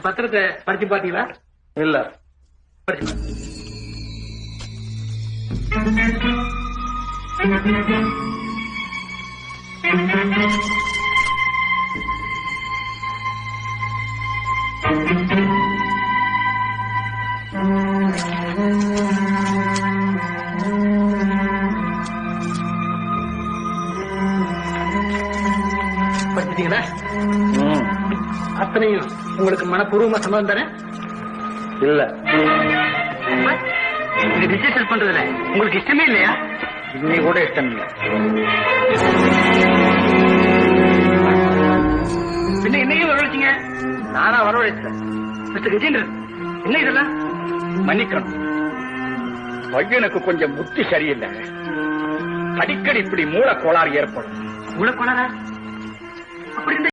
பத்திரத்தை படிச்சு பாத்தீங்களா? இல்ல. படிச்சு படிச்சிட்டீங்களா? அத்தனையும் உங்களுக்கு மனப்பூர்வமா சம்மதம் தானே? இல்ல. இது ரிஜிஸ்டர் பண்றதுல உங்களுக்கு இஷ்டமே இல்லையா? இன்னி கூட இஷ்டம் இல்ல. பின்ன என்னையும் வரவழைச்சீங்க? நானா வரவழைச்சேன்? மிஸ்டர் கஜேந்திரன், என்ன இதெல்லாம்? மன்னிக்கணும், பையனுக்கு கொஞ்சம் புத்தி சரியில்லை. அடிக்கடி இப்படி மூல கோளாறு ஏற்படும். மூலக்கோளாரா? அப்படி